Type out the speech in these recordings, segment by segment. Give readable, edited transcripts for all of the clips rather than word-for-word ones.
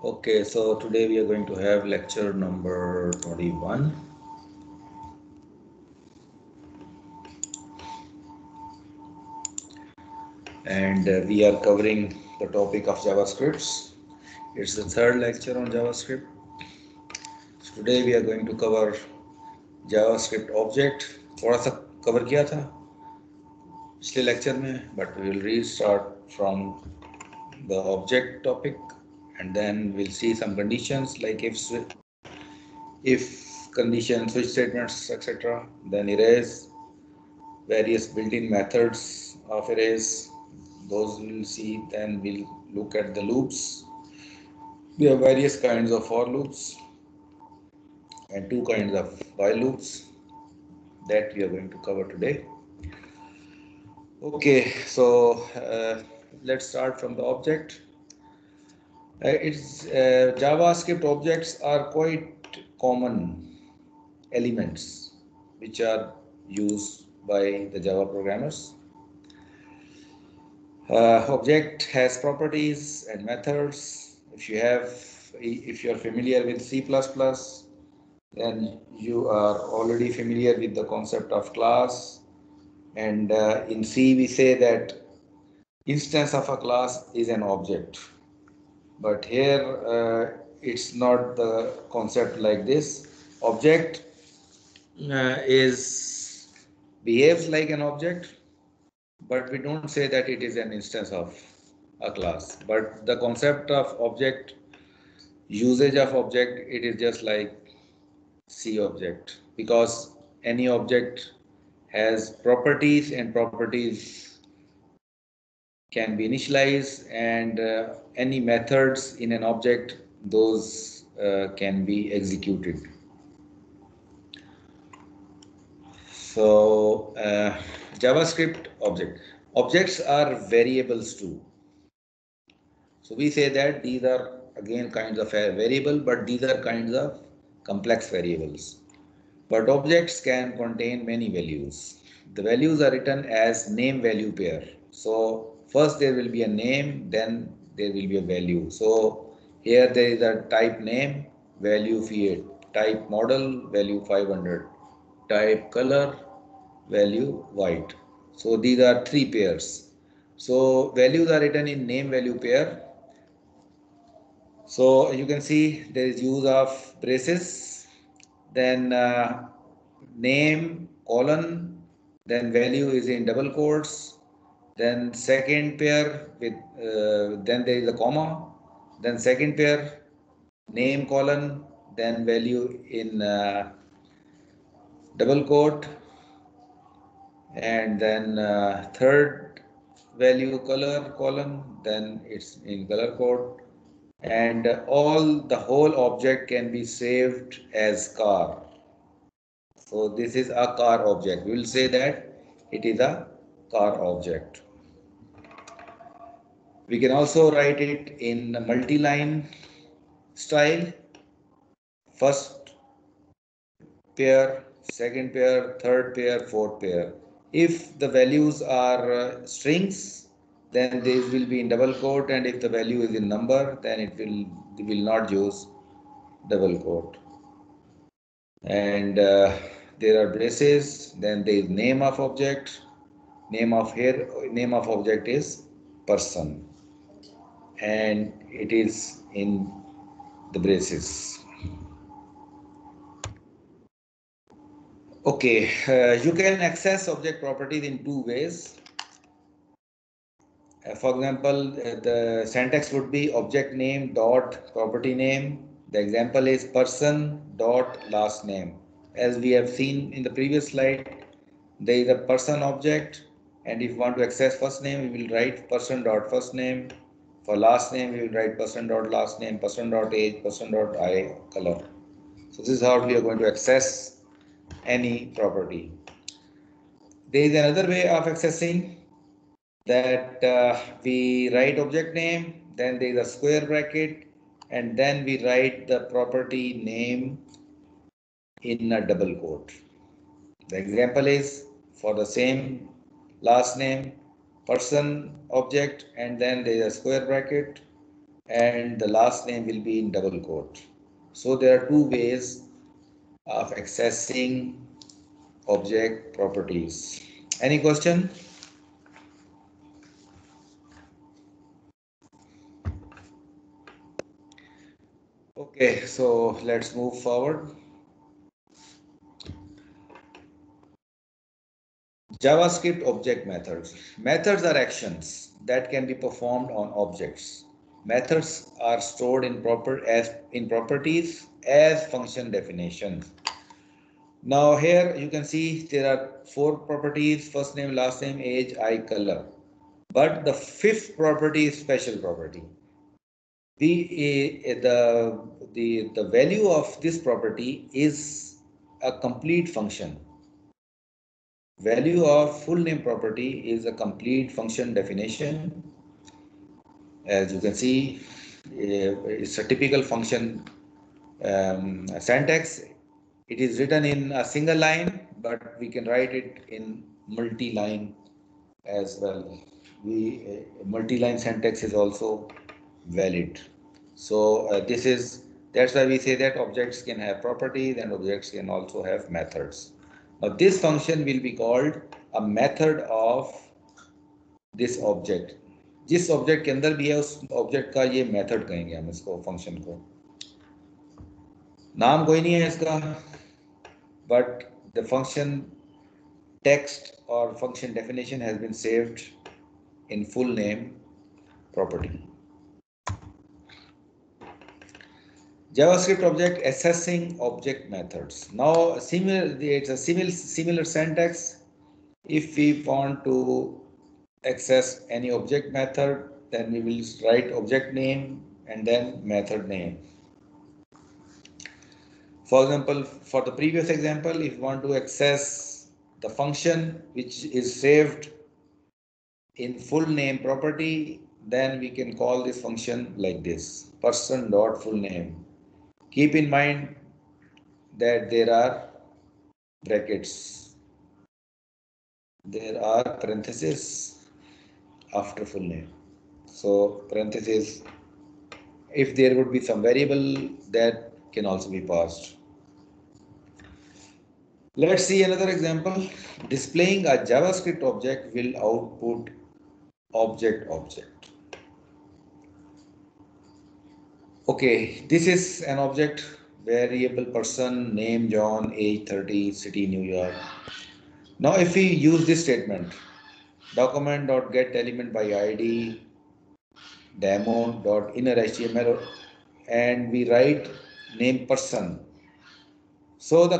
Okay, so today we are going to have lecture number 21. And we are covering the topic of JavaScripts. It's the third lecture on JavaScript. So today we are going to cover JavaScript object. थोड़ा सा cover किया था पिछले lecture में, but we will restart from the object topic, and then we'll see some conditions like if condition, switch statements, etc. Then arrays, various built-in methods of arrays, those we'll see. Then we'll look at the loops. We have various kinds of for loops and two kinds of while loops that we are going to cover today. Okay, so let's start from the object. JavaScript objects are quite common elements which are used by the Java programmers. Object has properties and methods. If you are familiar with C++, then you are already familiar with the concept of class. And in C, we say that instance of a class is an object. But here, it's not the concept like this. Object is behaves like an object, but we don't say that it is an instance of a class. But the concept of object, usage of object, it is just like C object, because any object has properties, and properties can be initialized, and any methods in an object, those can be executed. So JavaScript objects are variables too. So we say that these are again kinds of a variable, but these are kinds of complex variables. But objects can contain many values. The values are written as name value pair. So first there will be a name, then there will be a value. So here there is a type name, value Fiat, type model, value 500, type color, value white. So these are three pairs. So values are written in name value pair. So you can see there is use of braces, then name colon, then value is in double quotes, then second pair with then there is a comma, then second pair name colon, then value in double quote, and then third value color colon, then it's in color code, and the whole object can be saved as car. So this is a car object. We will say that it is a car object. We can also write it in multi-line style. First pair, second pair, third pair, fourth pair. If the values are strings, then these will be in double quote, and if the value is in number, then it will not use double quote. And there are braces. Then there is name of object. Name of object is person, and it is in the braces. Okay, you can access object properties in two ways. For example, the syntax would be object name dot property name. The example is person dot last name. As we have seen in the previous slide, there is a person object, and if you want to access first name, we will write person dot first name. For last name, we will write person dot last name, person dot age, person dot eye color. So this is how we are going to access any property. There is another way of accessing, that we write object name, then there is a square bracket, and then we write the property name in a double quote. The example is for the same last name, person object, and then there is a square bracket, and the last name will be in double quote. So there are two ways of accessing object properties. Any question? Okay, so let's move forward. JavaScript object methods. Methods are actions that can be performed on objects. Methods are stored in properties as function definitions. Now here you can see there are four properties: first name, last name, age, eye color. But the fifth property is special property. The value of this property is a complete function. Value of full name property is a complete function definition. As you can see, it's a typical function syntax. It is written in a single line, but we can write it in multi-line as well. Multi-line syntax is also valid. So that's why we say that objects can have properties and objects can also have methods. Now this function will be called a method of this object. जिस object के अंदर भी है उस object का ये method कहेंगे हम इसको, फंक्शन को. नाम कोई नहीं है इसका, but the function text or function definition has been saved in full name property. JavaScript object accessing object methods. Now it's a similar syntax. If we want to access any object method, then we will write object name and then method name. For example, for the previous example, if you want to access the function which is saved in full name property, then we can call this function like this: person.fullname. Keep in mind that there are brackets, there are parentheses after full name. So parentheses, if there would be some variable, that can also be passed. Let's see another example. Displaying a JavaScript object will output object. Okay, this is an object variable: person, name John, age 30, city New York. Now if we use this statement, document.getElement by id demo.innerHTML, and we write name person. So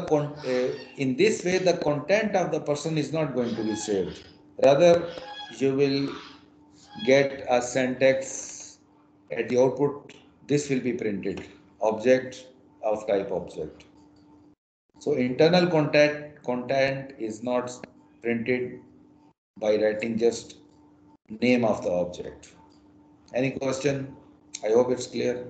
in this way, the content of the person is not going to be saved. Rather, you will get a syntax at the output. This will be printed: object of type object. So internal content is not printed by writing just name of the object. Any question? I hope it's clear.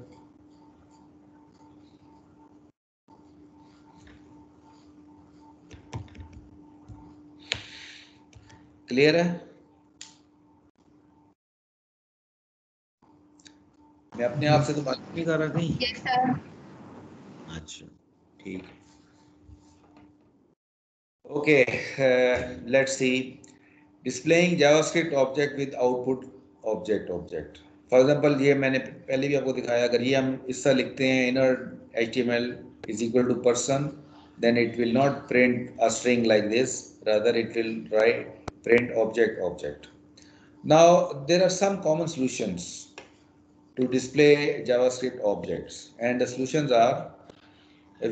Clear है? मैं अपने आप से तो बात नहीं कर रहा कहीं. Yes, sir. अच्छा, ठीक. Okay, let's see. Displaying JavaScript object with output object. For example, ये मैंने पहले भी आपको दिखाया. अगर ये हम इससे लिखते हैं inner HTML is equal to person, then it will not print a string like this. Rather, it will print object. Now there are some common solutions to display JavaScript objects, and the solutions are: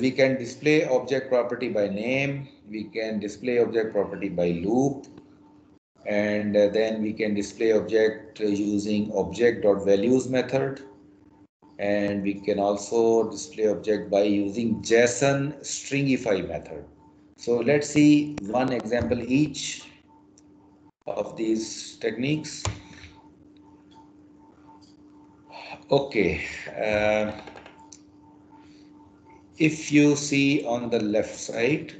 we can display object property by name, we can display object property by loop, and then we can display object using object.values method, and we can also display object by using JSON stringify method. So let's see one example each of these techniques. Okay, if you see on the left side,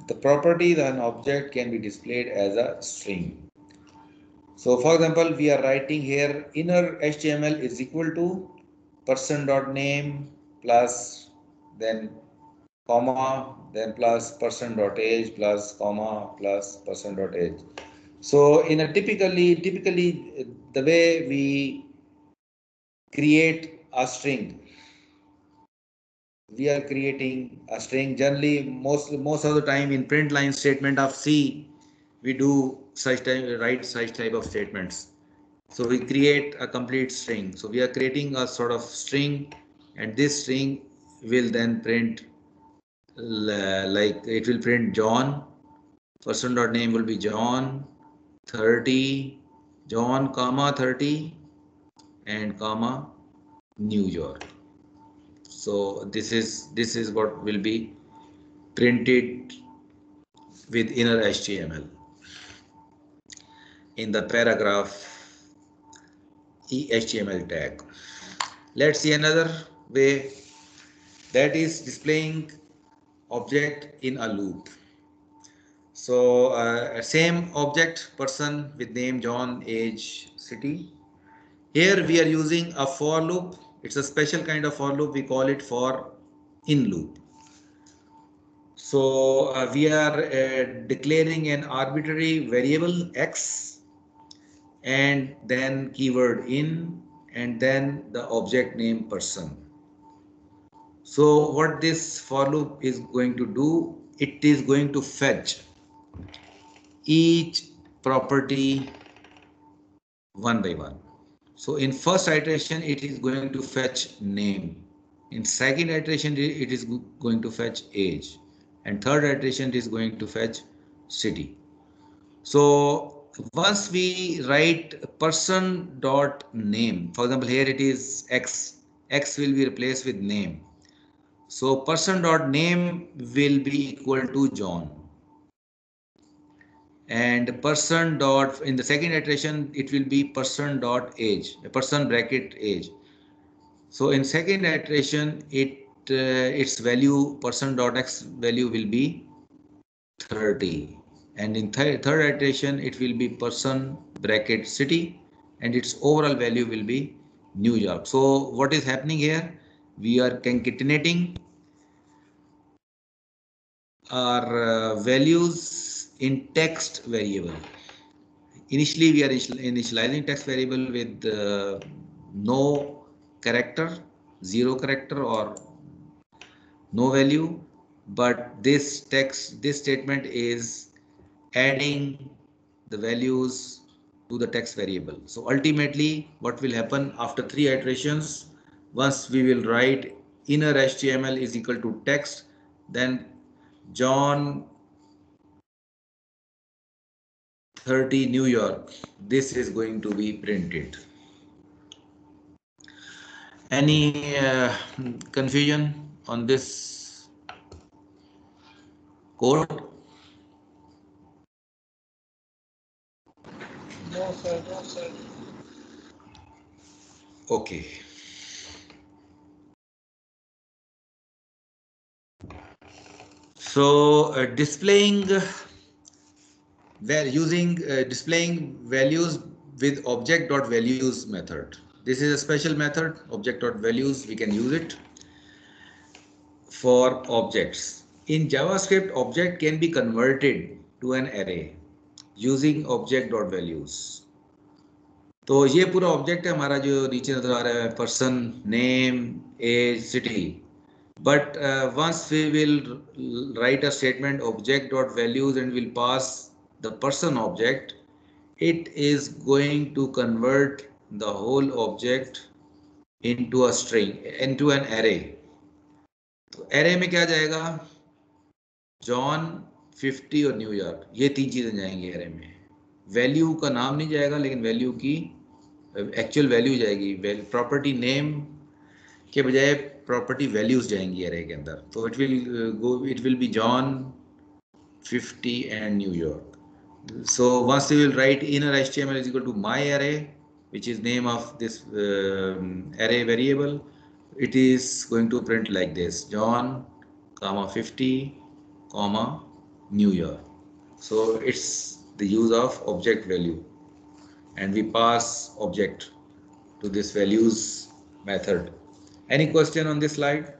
the property of an object can be displayed as a string. So for example, we are writing here inner HTML is equal to person dot name plus then comma, then plus person dot age plus comma plus person dot age. So in a typically the way we create a string, we are creating a string generally most of the time in print line statement of C, we do write such type of statements. So we create a complete string. So we are creating a sort of string, and this string will then print like it will print John. Person dot name will be John 30, John comma 30 and comma New York. So this is what will be printed with inner HTML in the paragraph HTML tag. Let's see another way, that is displaying object in a loop. So same object, person with name John, age, city. Here we are using a for loop. It's a special kind of for loop. We call it for in loop. So we are declaring an arbitrary variable x and then keyword in and then the object name person. So what this for loop is going to do, it is going to fetch each property one by one. So in first iteration, it is going to fetch name. In second iteration, it is going to fetch age. And third iteration, it is going to fetch city. So once we write person dot name, for example, here it is x, x will be replaced with name. So person dot name will be equal to John. And person dot in the second iteration it will be person dot age, person bracket age. So in second iteration its value person dot x value will be 30, and in third iteration it will be person bracket city and its overall value will be New York. So what is happening here, we are concatenating our values in text variable. Initially we are initializing text variable with no character, zero character or no value, but this statement is adding the values to the text variable. So ultimately what will happen after 3 iterations, once we will write inner HTML is equal to text, then John 30 New York, this is going to be printed. Any confusion on this code? No, sir. No, sir. Okay. So displaying displaying values with object.values method. This is a special method, object.values. We can use it for objects. In JavaScript, object can be converted to an array using object.values. तो ये पूरा object है हमारा जो नीचे नजर आ रहा है, person name age city. But once we will write a statement object dot values and will pass the person object, it is going to convert the whole object into a string, into an array. तो array में क्या जाएगा, John 50 और New York, ये तीन चीजें जाएंगी array में. वैल्यू का नाम नहीं जाएगा लेकिन वैल्यू की एक्चुअल वैल्यू जाएगी. प्रॉपर्टी नेम के बजाय प्रॉपर्टी वैल्यूज जाएंगी एरे के अंदर. तो it will B John 50 and New York. So once we will write inner HTML is equal to my array, which is name of this array variable, it is going to print like this: John, comma 50, comma New York. So it's the use of object value, and we pass object to this values method. Any question on this slide?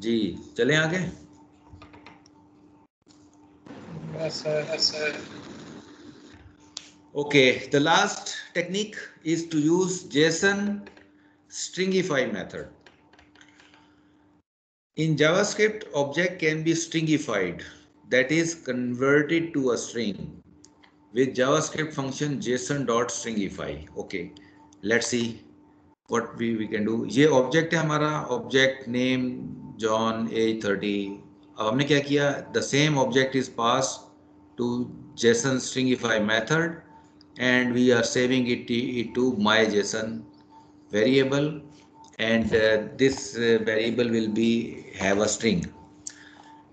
जी चलें आगे. Yes, sir. Okay, the last technique is to use JSON stringify method. In JavaScript, object can be stringified, that is converted to a string with JavaScript function JSON.stringify. Okay, let's see what we can do. ये object है हमारा, object name John age 30. अब हमने क्या किया? The same object is passed to JSON stringify method and we are saving it to my JSON variable, and this variable will be have a string.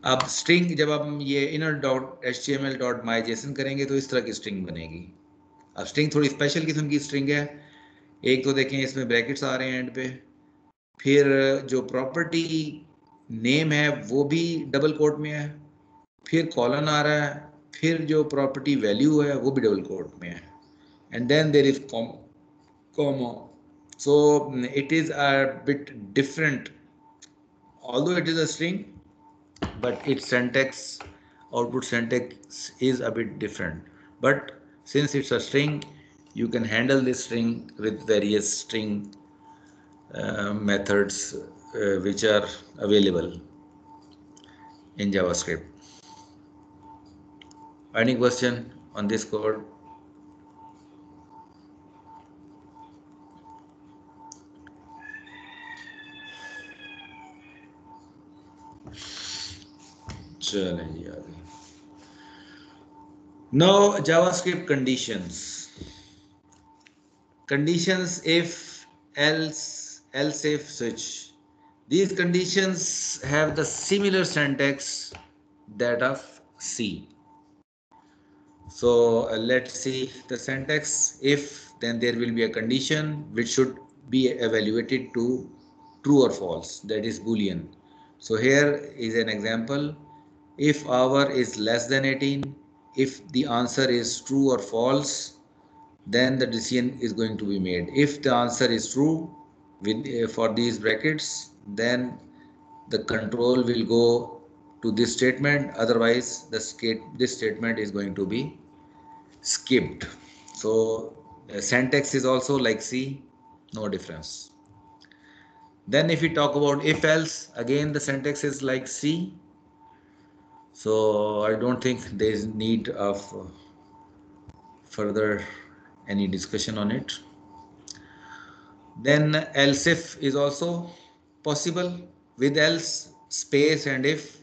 अब string जब हम ये inner.html.myjson करेंगे तो इस तरह की string बनेगी. अब string थोड़ी स्पेशल किस्म की string है. एक तो देखें इसमें ब्रैकेट्स आ रहे हैं एंड पे, फिर जो प्रॉपर्टी नेम है वो भी डबल कोट में है, फिर कॉलन आ रहा है, फिर जो प्रॉपर्टी वैल्यू है वो भी डबल कोट में है, and then there is comma. So it is a bit different, although it is a string, but its syntax, output syntax is a bit different. But since it's a string, you can handle this string with various string methods which are available in JavaScript. Any question on this code? चलें जी आगे. Now JavaScript conditions. Conditions if, else, else if, switch. These conditions have the similar syntax that of C. So let's see the syntax. If, then there will be a condition which should be evaluated to true or false, that is Boolean. So here is an example. If hour is less than 18, if the answer is true or false, then the decision is going to be made. If the answer is true with for these brackets, then the control will go to this statement, otherwise this statement is going to be skipped. So syntax is also like C, no difference. Then if we talk about if else, again the syntax is like C, so I don't think there is need of further any discussion on it. Then else if is also possible with else, space, and if.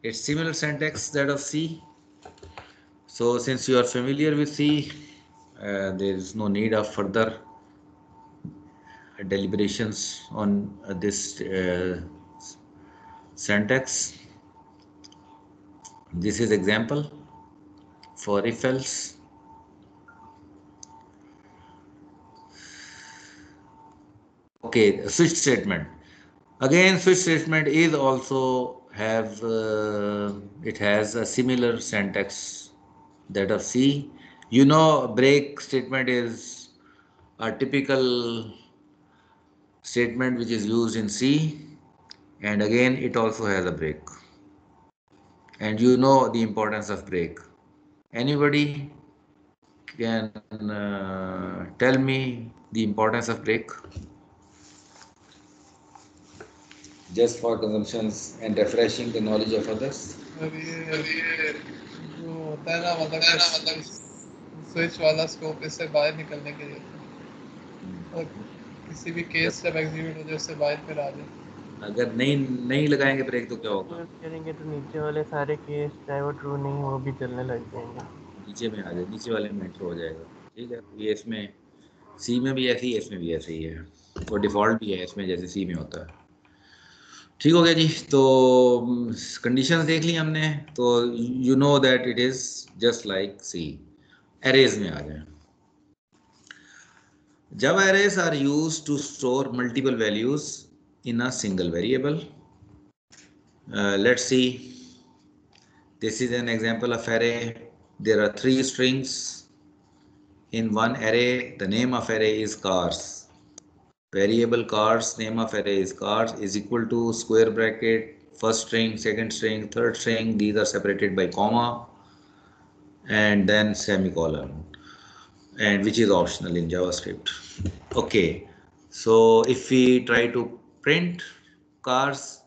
It's similar syntax that of C. So since you are familiar with C, there is no need of further deliberations on this syntax. This is example for if else. Okay, switch statement. Again, switch statement is also have it has a similar syntax that of C. You know, break statement is a typical statement which is used in C, and again it also has a break. And you know the importance of break. Anybody can tell me the importance of break? Just for consumptions and refreshing the knowledge of others. जो होता है ना, मतलब switch वाला scope इससे बाहर निकलने के लिए, और किसी भी केस जब एग्जीक्यूट हो जाए उससे बाहर फिर आ जाए. अगर नहीं लगाएंगे ब्रेक तो क्या होगा? करेंगे तो नीचे वाले सारे केस चाहे वो ट्रू नहीं वो भी चलने लग जाएंगे, नीचे में आ जाए, नीचे वाले में एंटर हो जाएगा. ठीक है, ये इसमें सी में भी ऐसी है, इसमें भी ऐसे ही है, और डिफॉल्ट भी है इसमें जैसे सी में होता है. ठीक हो गया जी. तो कंडीशंस देख ली हमने, तो you know that it is just like C. Arrays में आ जाए. Java arrays are used to store multiple values in a single variable. Let's see This is an example of array. There are 3 strings in one array. The name of array is cars. Variable cars, name of array is cars, is equal to square bracket, first string, second string, third string. These are separated by comma and then semicolon, and which is optional in JavaScript. Okay, so if we try to print cars,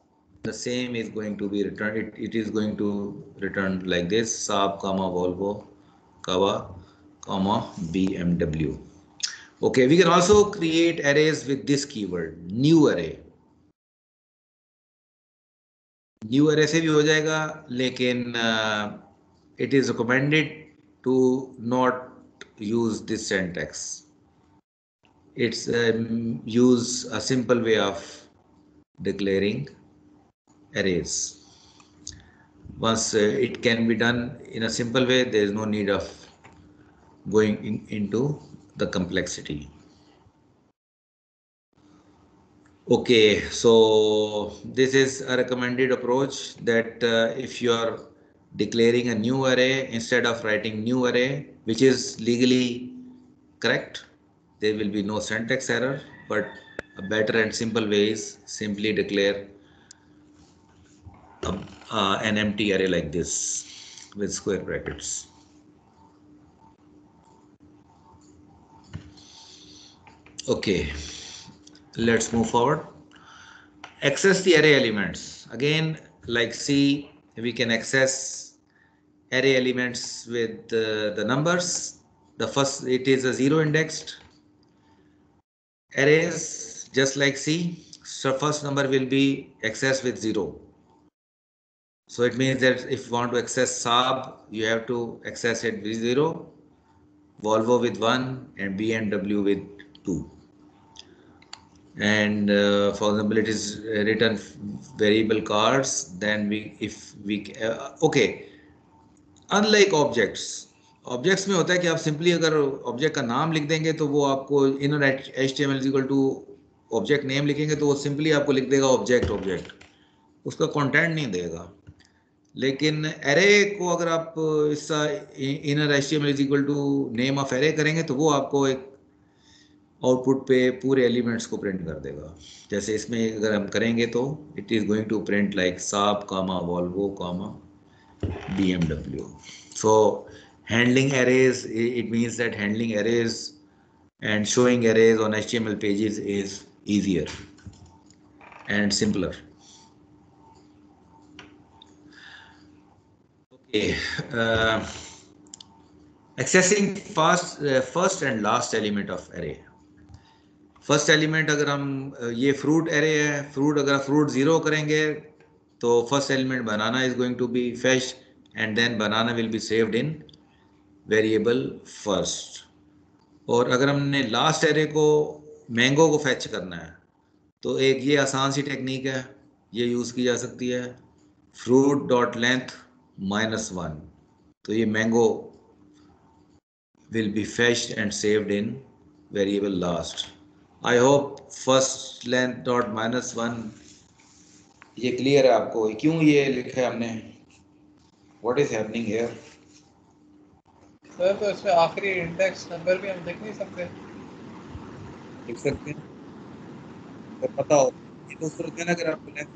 the same is going to be returned. It is going to return like this: Saab, comma Volvo, comma BMW. Okay, we can also create arrays with this keyword, new array. New array से भी हो जाएगा, लेकिन it is recommended to not use this syntax. It's use a simple way of declaring arrays. Once it can be done in a simple way, there is no need of going into the complexity. Okay, so this is a recommended approach, that if you are declaring a new array, instead of writing new array, which is legally correct, there will be no syntax error, but a better and simple way is simply declare an empty array like this with square brackets. Okay, let's move forward. Access the array elements. Again, like C, we can access array elements with the numbers. The first, it is a 0 indexed arrays, just like C. So first number will be accessed with 0. So it means that if you want to access Saab, you have to access it with 0, Volvo with 1, and BMW with 2. And for example, it is written variable cars, then okay, unlike objects में होता है कि आप simply अगर object का नाम लिख देंगे तो वो आपको inner HTML is equal to object name लिखेंगे तो वो simply आपको लिख देगा object, उसका content नहीं देगा. लेकिन array को अगर आप इसका inner HTML is equal to name of array करेंगे तो वो आपको एक आउटपुट पे पूरे एलिमेंट्स को प्रिंट कर देगा. जैसे इसमें अगर हम करेंगे तो it is going to print like Saab comma Volvo comma BMW. So handling arrays, it means that handling arrays and showing arrays on HTML pages is easier and simpler. Okay, accessing first and last element of array. First element अगर हम ये fruit array है, fruit अगर fruit 0 करेंगे तो first element banana is going to be fetched and then banana will be saved in variable first. और अगर हमने लास्ट एरे को मैंगो को फेच करना है तो एक ये आसान सी टेक्निक है, ये यूज़ की जा सकती है, फ्रूट डॉट लेंथ -1. तो ये mango will be fetched and saved in variable last. I hope first length dot -1 ये क्लियर है आपको, क्यों ये लिखा है हमने, what is happening here? Sir तो इसमें आखिरी इंडेक्स नंबर भी हम देख नहीं सकते? लिख सकते हैं तो पता हो. ये तो सूरत है ना, अगर आपको लेंथ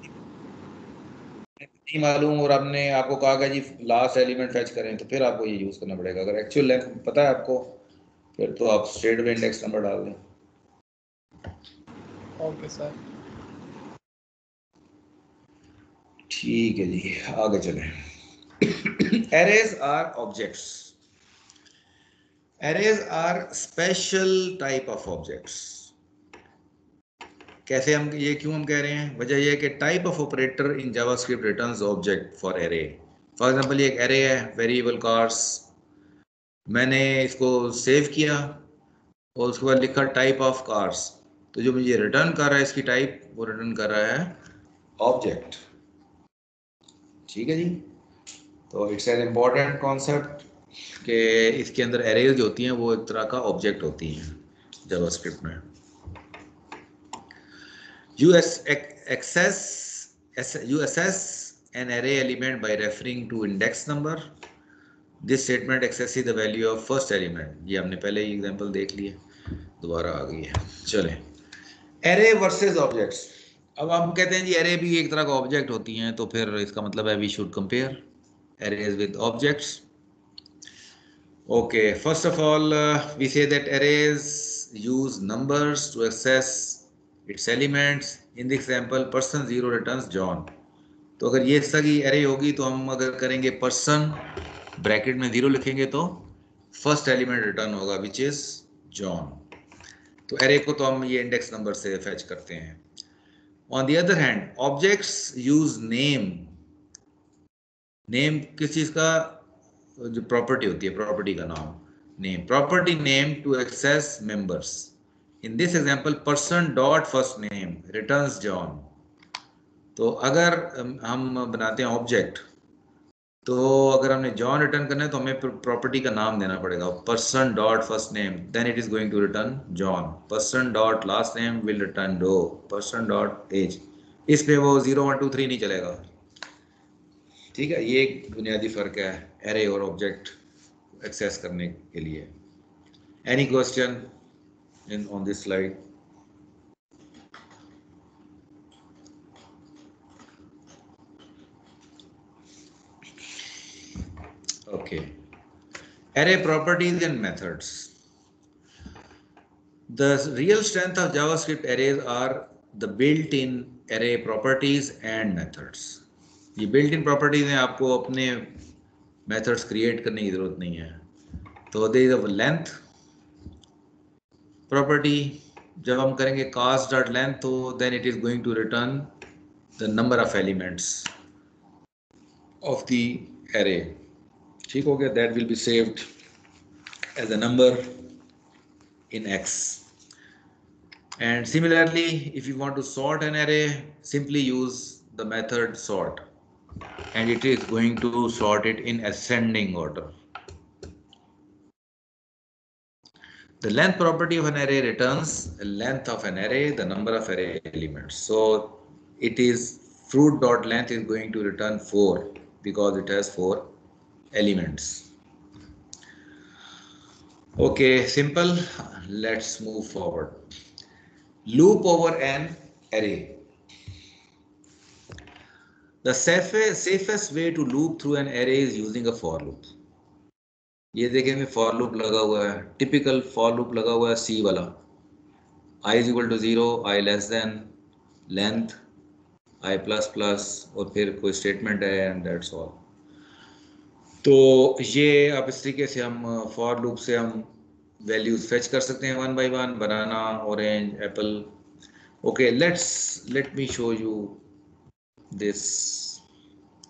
नहीं मालूम और आपने आपको कहा कि जी लास्ट एलिमेंट फेच करें तो फिर आपको ये यूज़ करना पड़ेगा. अगर एक्चुअल लेंथ पता है आपको फिर तो आप स्ट्रेट अवे इंडेक्स नंबर डाल दें. ओके सर, ठीक है जी, आगे चलें. Arrays are objects. Arrays are special type of objects. कैसे हम ये क्यों हम कह रहे हैं, वजह यह है कि type of operator in JavaScript returns object for array. For example ये एक एरे है वेरिएबल कार्स, मैंने इसको सेव किया और उसके बाद लिखा टाइप ऑफ कार्स, तो जो मुझे रिटर्न कर रहा है इसकी टाइप, वो रिटर्न कर रहा है ऑब्जेक्ट. ठीक है जी. तो इट्स एन इम्पॉर्टेंट कॉन्सेप्ट कि इसके अंदर एरेज जो होती हैं वो एक तरह का ऑब्जेक्ट होती हैं जावास्क्रिप्ट में. You assess an array element by referring to index number. This statement accesses the value of first element. ये हमने पहले ही एग्जांपल देख लिए, दोबारा आ गई है. चलें, array versus objects. अब हम कहते हैं जी array भी एक तरह का ऑब्जेक्ट होती हैं, तो फिर इसका मतलब है we should compare arrays with objects. Okay, first of all, we say that arrays use numbers to access its elements. In the example, person 0 returns John. तो अगर ये इस तरह की array होगी तो हम अगर करेंगे person ब्रैकेट में 0 लिखेंगे तो फर्स्ट एलिमेंट रिटर्न होगा विच इज जॉन. तो array को तो हम ये इंडेक्स नंबर से फैच करते हैं. On the other hand, objects use name. Name किस चीज का, जो प्रॉपर्टी होती है, प्रॉपर्टी का नाम, name, property name to access members. In this example person dot first name returns John. तो अगर हम बनाते हैं ऑब्जेक्ट, तो अगर हमने जॉन रिटर्न करना है तो हमें प्रॉपर्टी का नाम देना पड़ेगा. Person dot first name, then it is going to return John. Person dot last name will return Doe. Person dot age, इस पे वो 0 1 2 3 नहीं चलेगा. ठीक है, ये एक बुनियादी फर्क है एरे और ऑब्जेक्ट एक्सेस करने के लिए. Any question in on this slide? Okay. Array properties and methods. The real strength of JavaScript arrays are the built-in array properties and methods. ये built-in properties हैं, आपको अपने methods create करने की जरूरत नहीं है. तो there is a length property. जब हम करेंगे cast.length, तो then it is going to return the number of elements of the array. ठीक हो गया, that will be saved as a number in X. And similarly, if you want to sort an array, simply use the method sort, and it is going to sort it in ascending order. The length property of an array returns the length of an array, the number of array elements. So it is fruit.length is going to return 4 because it has 4 elements. Okay, simple. Let's move forward. Loop over an array. The safest way to loop through an array is using a for loop. ये देखेंगे for loop लगा हुआ है, typical for loop लगा हुआ है C वाला. I is equal to 0, I less than length, I plus plus, और फिर कोई statement है and that's all. तो ये अब इस तरीके से हम फॉर लूप से हम वैल्यूज फेच कर सकते हैं 1 by 1. Banana, orange, Apple. Okay, late me show you this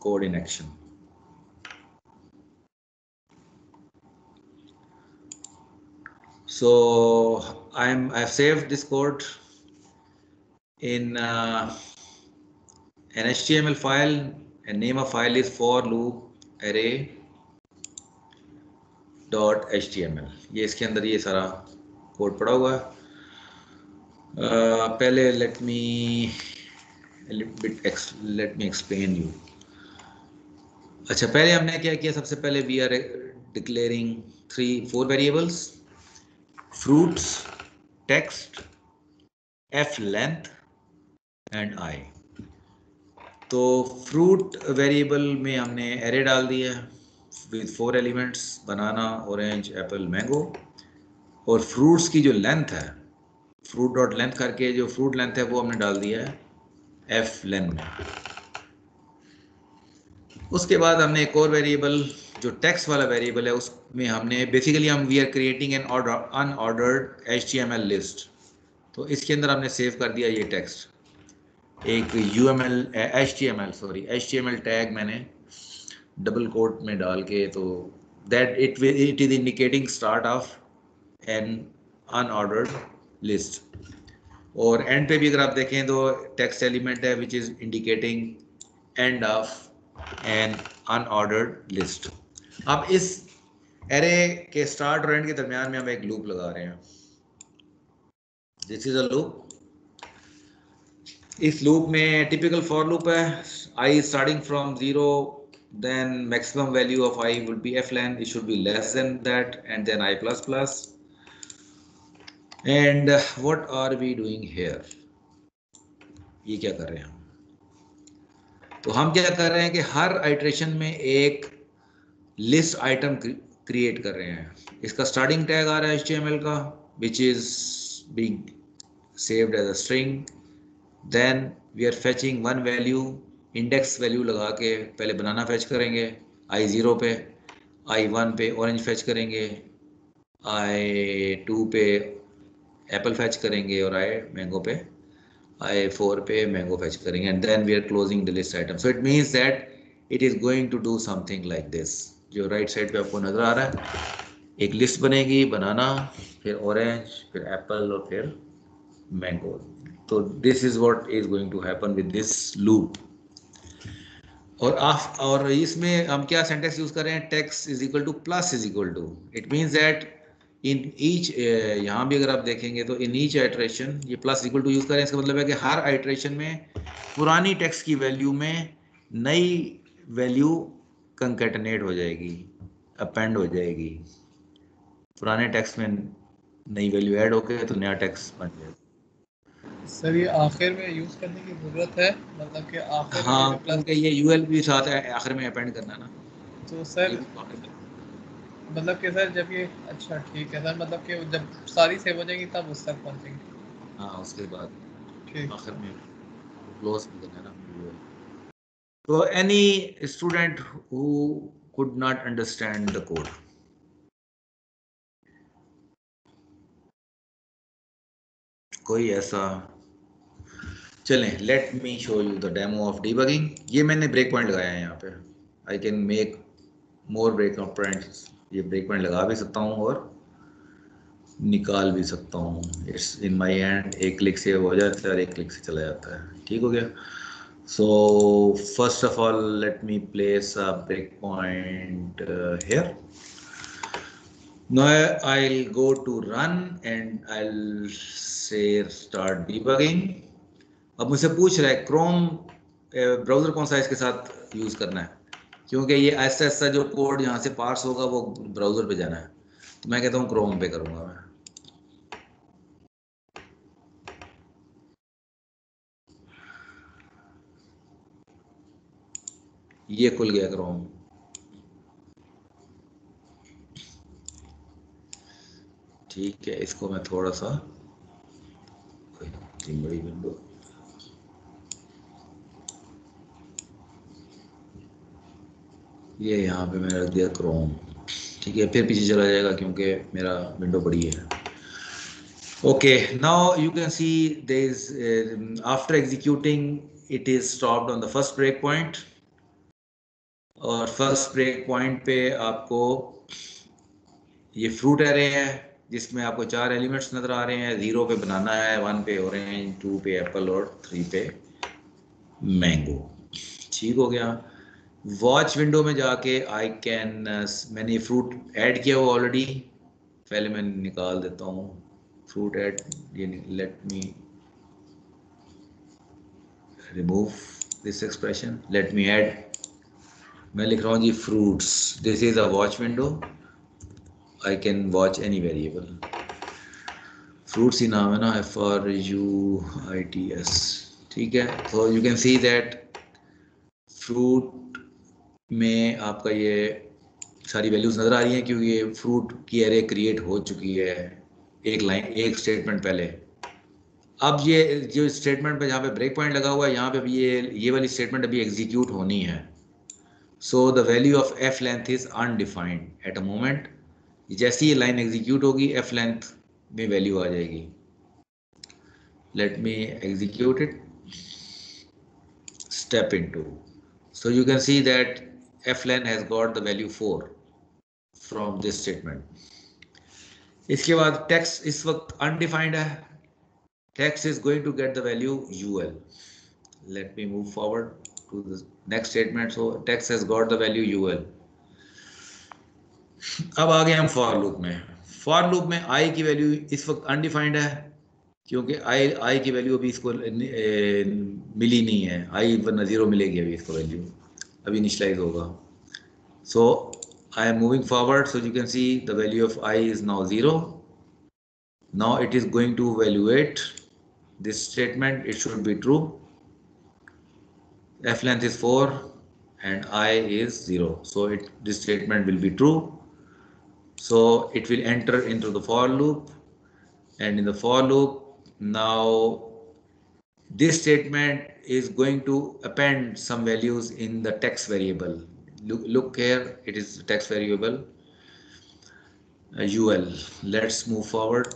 code in action. So I've saved this code in an HTML file, and name of file is for loop array .html. ये इसके अंदर ये सारा code पड़ा हुआ है. पहले let me explain you. अच्छा, पहले हमने क्या किया, सबसे पहले we are declaring 4 variables: fruits, text, f length and I. तो fruit वेरिएबल में हमने array डाल दिया है with 4 elements, banana, orange, Apple, mango. और फ्रूट्स की जो लेंथ है, फ्रूट डॉट लेंथ करके जो फ्रूट लेंथ है वो हमने डाल दिया है एफ लेंथ में. उसके बाद हमने एक और वेरिएबल जो टेक्स्ट वाला वेरिएबल है, उसमें हमने बेसिकली हम we are creating an unordered HTML list. तो इसके अंदर हमने सेव कर दिया ये टेक्स्ट, एक HTML टैग मैंने डबल कोट में डाल के, तो that it is indicating start of an unordered list. और एंड पे भी अगर आप देखें तो टेक्स्ट एलिमेंट है which is indicating end of an unordered list. अब इस एरे के स्टार्ट और एंड के दरमियान में हम एक लूप लगा रहे हैं. This is a loop. इस लूप में टिपिकल फॉर लूप है, I starting from 0, then maximum value of I would be f len, it should be less than that, and then I plus plus. And what are we doing here? ये क्या कर रहे हैं हम? तो हम क्या कर रहे हैं कि हर आइट्रेशन में एक लिस्ट आइटम क्रिएट कर रहे हैं। इसका स्टार्टिंग टैग आ रहा है HTML का, which is being saved as a string. Then we are fetching one value, index value लगा के पहले बनाना फैच करेंगे, I0 पे, I1 पे ऑरेंज फैच करेंगे, I2 पे एप्पल फैच करेंगे और मैंगो पे I4 पे मैंगो फैच करेंगे, and then we are closing the list item. So it means that it is going to do something like this. जो राइट साइड पे आपको नजर आ रहा है, एक लिस्ट बनेगी, बनाना, फिर ऑरेंज, फिर एप्पल और फिर मैंगो. तो this is what is going to happen with this loop. और इसमें हम क्या सेंटेक्स यूज कर रहे हैं, text is equal to plus is equal to. It means that in each, यहाँ भी अगर आप देखेंगे तो इन ईच आइट्रेशन ये प्लस इक्वल टू यूज करें. इसका मतलब है कि हर आइट्रेशन में पुरानी टेक्स्ट की वैल्यू में नई वैल्यू कंकैटिनेट हो जाएगी, अपेंड हो जाएगी. पुराने टेक्स्ट में नई वैल्यू ऐड होके तो नया टेक्स्ट बन जाएगा. सर ये आखिर में यूज करने की जरूरत है, मतलब कि आखिर में हाँ, भी प्लस, क्योंकि ये यूएल भी साथ है आखिर में अपेंड करना ना. तो सर ये भी आखिर में. मतलब कि सर जब ये, अच्छा ठीक है सर, मतलब कि जब सारी सेव हो जाएगी तब उस तक पहुंचेंगे. हाँ, उसके बाद ठीक. आखिर में क्लोज भी करना है ना UL. तो any student who could not understand the code, कोई ऐसा? चलें, let me show you the demo of debugging. ये मैंने ब्रेक पॉइंट लगाया है यहाँ पे. I can make more break points. ये ब्रेक पॉइंट लगा भी सकता हूँ और निकाल भी सकता हूँ. It's in my hand. एक क्लिक से हो जाता है और एक क्लिक से चला जाता है. ठीक हो गया. So first of all, let me place a breakpoint here. Now I'll go to run and I'll say start debugging. अब मुझसे पूछ रहा है क्रोम ब्राउज़र कौन सा इसके साथ यूज़ करना है, क्योंकि ये ऐसा ऐसा जो कोड यहाँ से पार्स होगा वो ब्राउज़र पे जाना है. तो मैं कहता हूँ क्रोम पे करूँगा मैं. ये खुल गया क्रोम. ठीक है, इसको मैं थोड़ा सा, इतनी बड़ी विंडो, ये यहाँ पे मैंने रख दिया क्रोम. ठीक है, फिर पीछे चला जाएगा क्योंकि मेरा विंडो बड़ी है. Okay, now you can see there is after executing it is stopped on the first break point. और फर्स्ट ब्रेक पॉइंट पे आपको ये फ्रूट एरे है जिसमें आपको 4 एलिमेंट्स नजर आ रहे हैं. 0 पे बनाना है, 1 पे ऑरेंज, 2 पे एप्पल और 3 पे मैंगो. ठीक हो गया. वॉच विंडो में जाके आई कैन, मैंने फ्रूट ऐड किया हुआ ऑलरेडी. पहले मैं निकाल देता हूँ फ्रूट ऐड. ये let me remove this expression. Let me add. मैं लिख रहा हूँ जी fruits. This is a watch window. I can watch any variable. Fruits ही नाम है ना, FRUITS. ठीक है. तो you can see that fruit में आपका ये सारी वैल्यूज नज़र आ रही हैं क्योंकि ये फ्रूट की एरे क्रिएट हो चुकी है एक लाइन, एक स्टेटमेंट पहले. अब ये जो स्टेटमेंट पे जहाँ पे ब्रेक पॉइंट लगा हुआ है यहाँ पे भी ये वाली स्टेटमेंट अभी एग्जीक्यूट होनी है. So the value of f length is undefined at a moment. जैसी ये लाइन एग्जीक्यूट होगी f लेंथ में वैल्यू आ जाएगी. Let me execute it. Step into. So you can see that flen has got the value 4 from this statement. इसके बाद text इस वक्त undefined है. Text is going to get the value UL. Let me move forward to the next statement. So text has got the value UL. अब आ गए हम for loop में. For loop में I की वैल्यू इस वक्त undefined है क्योंकि आई की वैल्यू अभी इसको मिली नहीं है, आई वरना 0 मिलेगी अभी इसको वैल्यू, अभी इनिशलाइज होगा. So I am moving forward, so you can see the value of I is now 0. Now it is going to evaluate this statement. It should be true. F length is 4 and I is 0. So this statement will be true. So it will enter into the for loop, and in the for loop now this statement is going to append some values in the text variable. Look here, it is text variable UL. Let's move forward.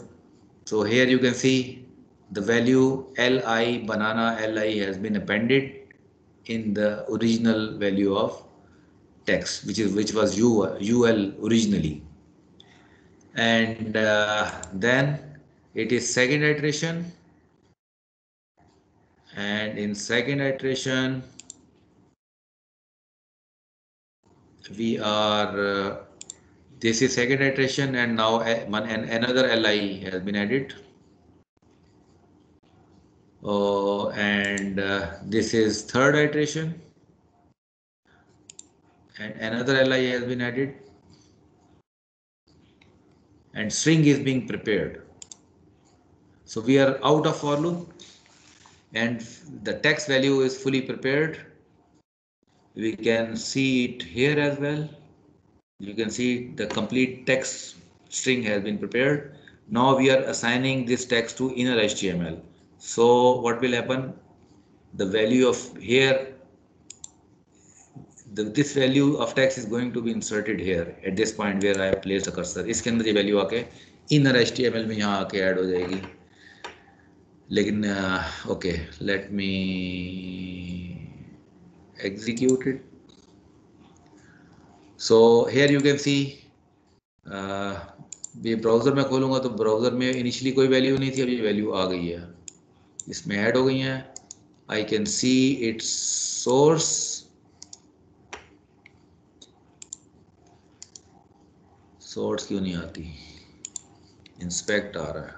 So here you can see the value LI, banana LI, has been appended in the original value of text, which was UL originally. And then it is second iteration, and in second iteration we are this is second iteration, and now another LI has been added. And this is third iteration, and another LI has been added, and string is being prepared. So we are out of for loop, and the text value is fully prepared. We can see it here as well. You can see the complete text string has been prepared. Now we are assigning this text to inner HTML. So what will happen? The value of here, this value of text is going to be inserted here at this point where I have placed a cursor. इसके अंदर ये value आके inner HTML में यहाँ आके add हो जाएगी. लेकिन okay, let me execute it. So here you can see ये ब्राउज़र में खोलूँगा तो ब्राउज़र में इनिशियली कोई वैल्यू नहीं थी, अभी वैल्यू आ गई है, इसमें ऐड हो गई हैं. I can see it's source. Source क्यों नहीं आती? इंस्पेक्ट आ रहा है.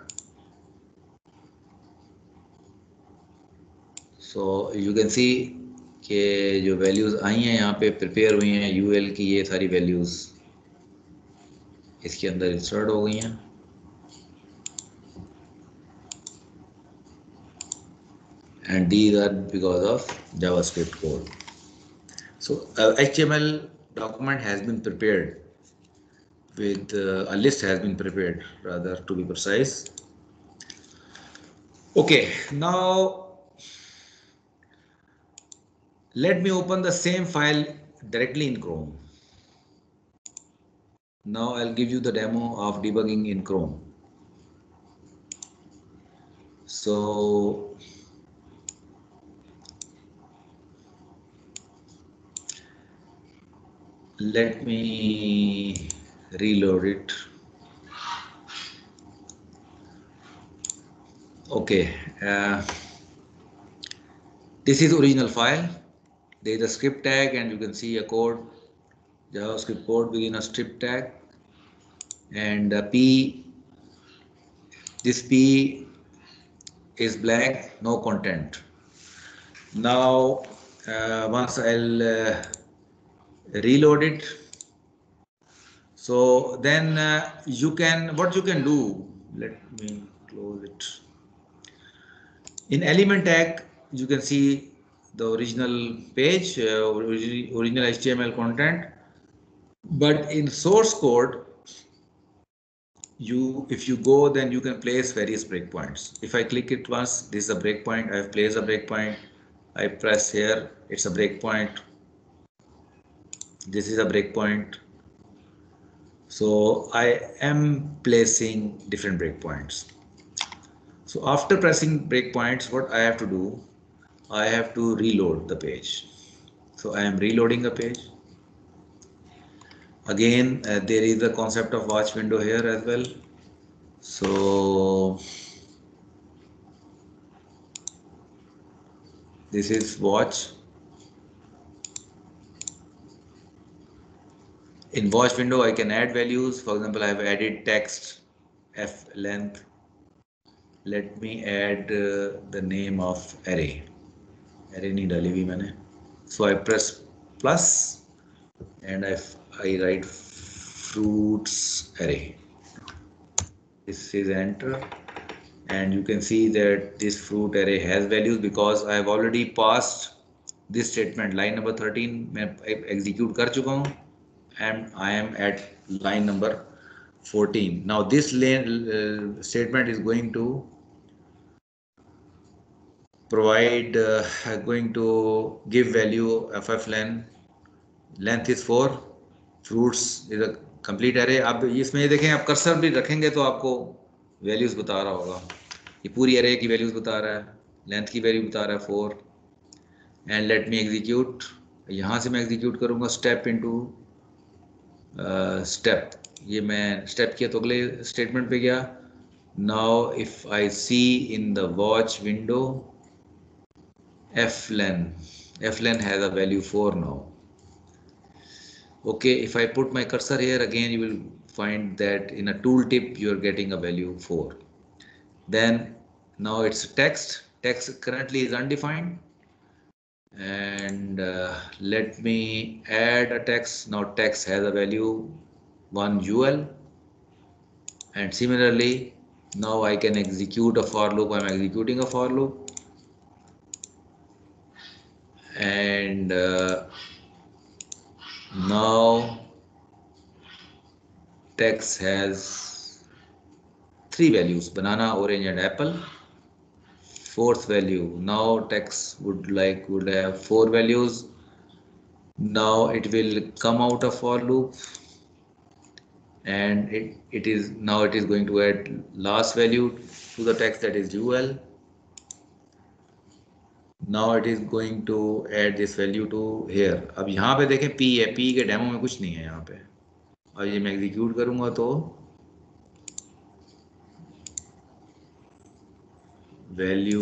सो यू कैन सी कि जो वैल्यूज़ आई हैं यहाँ पे प्रिपेयर हुई हैं यूएल की, ये सारी वैल्यूज़ इसके अंदर इंसर्ट हो गई हैं. And these are because of JavaScript code. So HTML document has been prepared with a list has been prepared, rather, to be precise. Okay, now let me open the same file directly in Chrome. Now I'll give you the demo of debugging in Chrome. So let me reload it. Okay, this is original file. There is a script tag, and you can see a code, JavaScript code within a script tag, and this P is blank, no content. Now once I'll reload it, so then what you can do, let me close it. In element tag you can see the original page, original HTML content, but in source code if you go, then you can place various breakpoints. If I click it once, this is a breakpoint. I have placed a breakpoint. I press here, it's a breakpoint. This is a breakpoint. So I am placing different breakpoints. So after pressing breakpoints, what I have to do, I have to reload the page. So I am reloading the page. Again, there is the concept of watch window here as well. So this is watch. In watch window, I can add values. For example, I have added text, F length. let me add the name of array. Array नहीं डाली हुई मैंने. So I press plus and I write fruits array. This is enter, and you can see that this fruit array has values because I have already passed this statement. Line number 13 मैं execute कर चुका हूँ, and I am at line number 14. Now this statement is going to provide going to give value fflen. Length is 4. Fruits is a complete array. अब इसमें ये देखें, आप cursor भी रखेंगे तो आपको वैल्यूज बता रहा होगा. ये पूरी array की वैल्यूज बता रहा है, लेंथ की वैल्यू बता रहा है 4. And let me execute. यहाँ से मैं एग्जीक्यूट करूँगा स्टेप इनटू स्टेप. ये मैं स्टेप किया तो अगले स्टेटमेंट पे गया. Now if I see in the watch window flen has a value 4 now. Okay, if I put my cursor here again, you will find that in a tooltip you are getting a value 4. Then now it's text. Text currently is undefined, and let me add a text. Now text has a value 1 UL, and similarly now I can execute a for loop. I'm executing a for loop, and now text has 3 values: banana, orange and apple. 4th value, now text would have 4 values. Now it will come out of for loop, and it is going to add last value to the text, that is UL. Now it is going to add this value to here. अब यहाँ पे देखें P है, P के demo में कुछ नहीं है यहाँ पे. और ये मैं एग्जीक्यूट करूँगा तो वैल्यू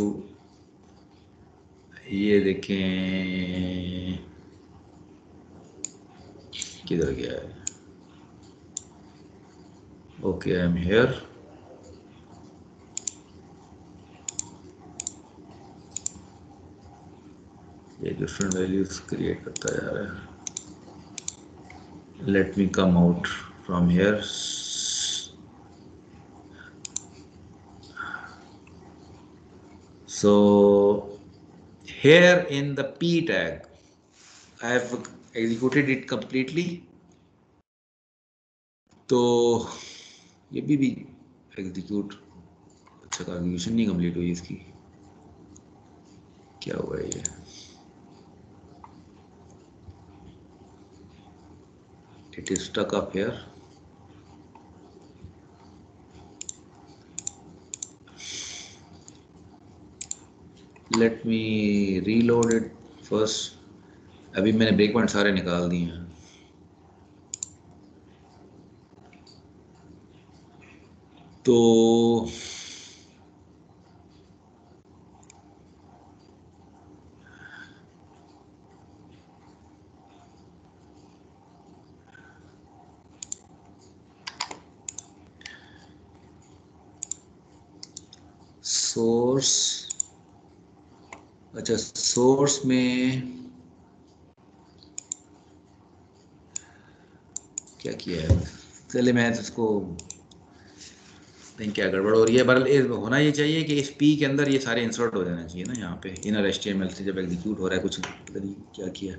ये देखें किधर गया है. Okay, I am here. ये डिफरेंट वैल्यूज क्रिएट करता जा रहा है. Let me come out from here. So here in the P tag, I have executed it completely. तो ये भी एग्जीक्यूट, अच्छा एग्जीक्यूशन नहीं कंप्लीट हुई इसकी. क्या हुआ ये? It is stuck up here. Let me reload it first. अभी मैंने ब्रेक पॉइंट सारे निकाल दिए हैं. तो सोर्स, अच्छा सोर्स में क्या किया है? चले मैं इसको नहीं, क्या गड़बड़ हो रही है. बहरहाल होना ये चाहिए कि इस पी के अंदर ये सारे इंसर्ट हो जाना चाहिए ना. यहाँ पे इनर HTML से जब एग्जीक्यूट हो रहा है कुछ, क्या किया.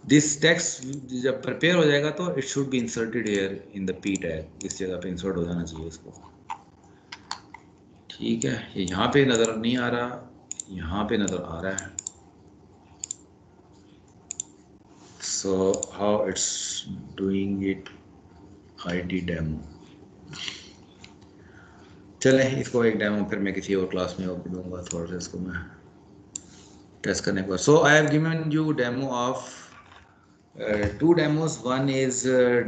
दिस टेक्स्ट जब प्रिपेयर हो जाएगा तो it should be inserted here in the P tag. इस जगह पे इंसर्ट हो जाना चाहिए इसको. ठीक है, ये यहाँ पे नज़र नहीं आ रहा, यहाँ पे नज़र आ रहा है. So how it's doing it, ID demo. चले इसको एक डेमो फिर मैं किसी और क्लास में दूंगा. थोड़ा सा इसको मैं टेस्ट करने के बाद. So I have given you demo of 2 demos. One is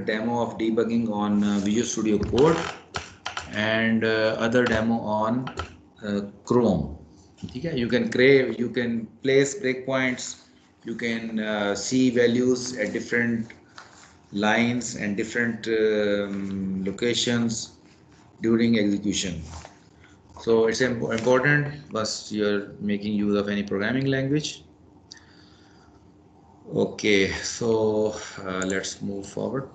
demo of debugging on Visual Studio Code, and other demo on Chrome. ठीक है, you can place breakpoints, you can see values at different lines and different locations during execution. So it's important, but you're making use of any programming language. Okay, so let's move forward.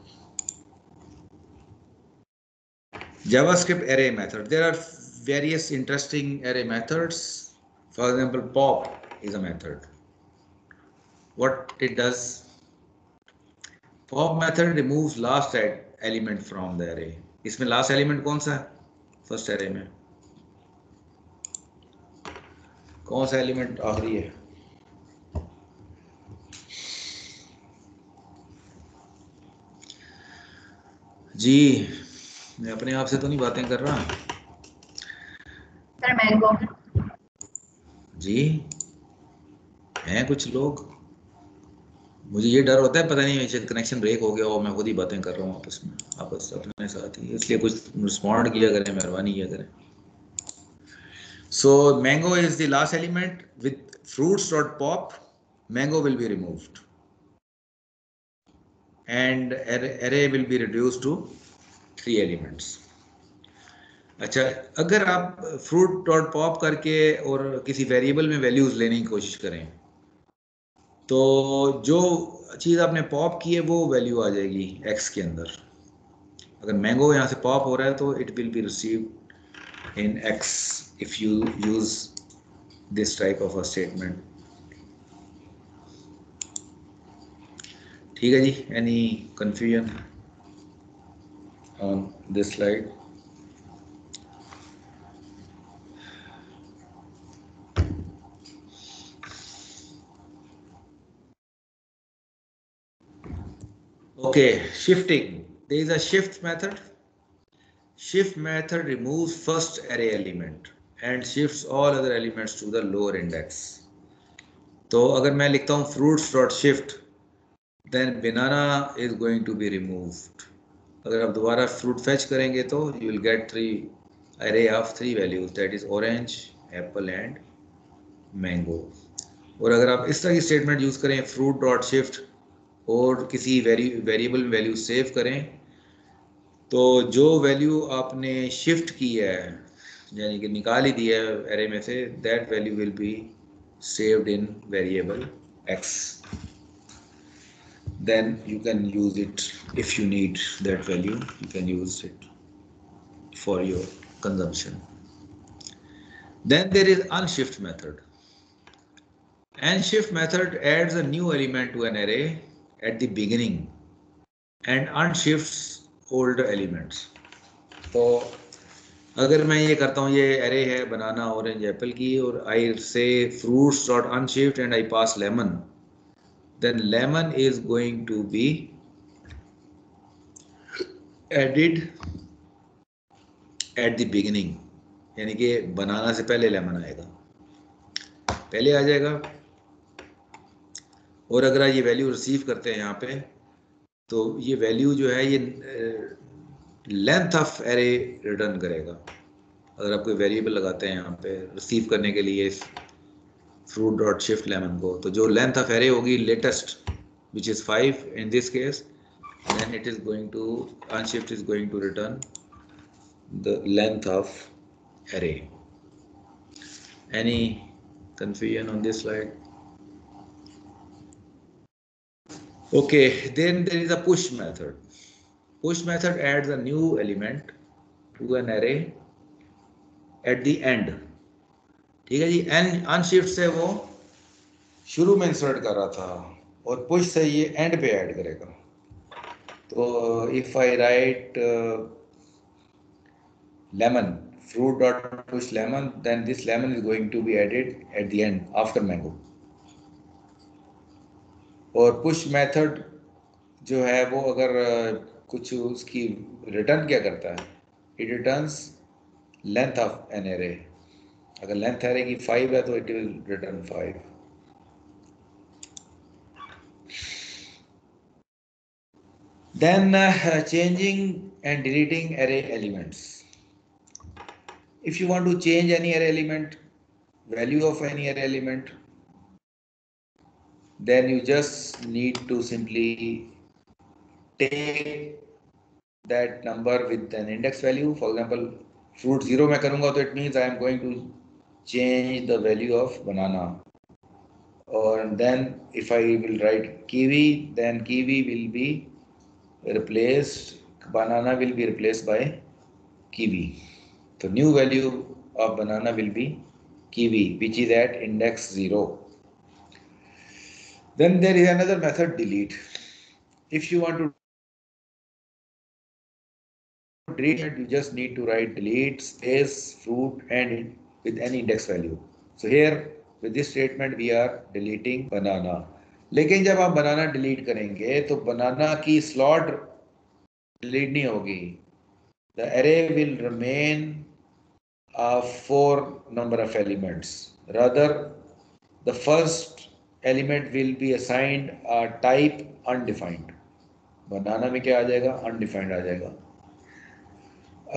JavaScript array method. There are various interesting array methods. For example, pop is a method. What it does, pop method removes last element from the array. इसमें last element कौन सा है? First array में कौन सा element आखिरी है? जी, मैं अपने आप से तो नहीं बातें कर रहा। Sir mango. जी, हैं कुछ लोग। मुझे ये डर होता है पता नहीं शायद कनेक्शन ब्रेक हो गया हो, मैं खुद ही बातें कर रहा हूँ आपस अपने साथ ही, इसलिए कुछ रिस्पॉन्ड किया करें, मेहरबानी किया करें। So mango is the last element. With fruits.pop, mango will be removed and array will be reduced to 3 elements. अच्छा, अगर आप fruit.pop करके और किसी वेरिएबल में वैल्यूज लेने की कोशिश करें तो जो चीज़ आपने पॉप की है वो वैल्यू आ जाएगी x के अंदर। अगर मैंगो यहाँ से पॉप हो रहा है तो it will be received in x if you use this type of a statement. ठीक है जी, any confusion on this slide? Okay, shifting. There is a shift method. Shift method removes first array element and shifts all other elements to the lower index. तो अगर मैं लिखता हूँ fruits dot shift, then banana is going to be removed. अगर आप दोबारा fruit fetch करेंगे तो you will get array of 3 values, that is orange, apple and mango. और अगर आप इस तरह की स्टेटमेंट यूज करें fruit dot shift और किसी वेरिएबल में वैल्यू सेव करें तो जो वैल्यू आपने शिफ्ट की है यानी कि निकाल ही दिया है एरे में से, that value will be saved in variable x. Then you can use it if you need that value, you can use it for your consumption. Then there is unshift method. Unshift method adds a new element to an array at the beginning and unshifts older elements. तो अगर मैं ये करता हूँ, ये array है बनाना orange Apple की और I say fruits dot unshift and I pass lemon, then lemon is going to be added at the beginning, यानी कि बनाना से पहले लेमन आएगा, पहले आ जाएगा. और अगर आप ये वैल्यू रिसीव करते हैं यहाँ पे तो ये वैल्यू जो है ये लेंथ ऑफ एरे रिटर्न करेगा. अगर आप कोई वेरिएबल लगाते हैं यहाँ पे रिसीव करने के लिए फ्रूट डॉट शिफ्ट लेमन को, तो जो लेंथ ऑफ एरे होगी latest which is 5 in this case, then it is going to unshift is going to return the length of array. Any confusion on this slide? Okay, then there is a push method. Push method adds a new element to an array at the end. ठीक है जी, unshift से वो शुरू में insert कर रहा था और पुश से ये एंड पे ऐड करेगा. तो if I right lemon, fruit dot push lemon, then this lemon is going to be added at the end after mango. और push method जो है वो अगर कुछ उसकी रिटर्न क्या करता है, it returns length of an array. अगर लेंथ array की 5 है तो it will return 5. Then changing and deleting array elements. If you want to change any array element, value of any array element, then you just need to simply take that number with an index value. For example, fruit 0 में करूँगा तो it means I am going to change the value of banana, or then if I will write kiwi, then kiwi will be replaced, banana will be replaced by kiwi. So new value of banana will be kiwi, which is at index 0. Then there is another method, delete. If you want to delete it, you just need to write delete space fruit and with any index value. So here with this statement we are deleting banana. लेकिन जब आप बनाना delete करेंगे तो बनाना की slot delete नहीं होगी. The array will remain a 4 number of elements. Rather, the first element will be assigned a type undefined. बनाना में क्या आ जाएगा? Undefined आ जाएगा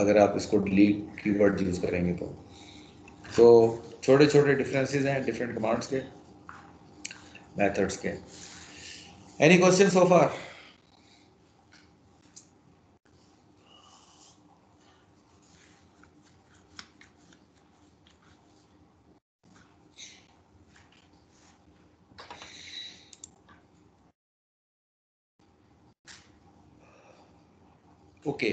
अगर आप इसको डिलीट कीवर्ड यूज करेंगे तो. सो छोटे छोटे डिफरेंसेस हैं डिफरेंट कमांड्स के, मेथड्स के. Any question so far? Okay.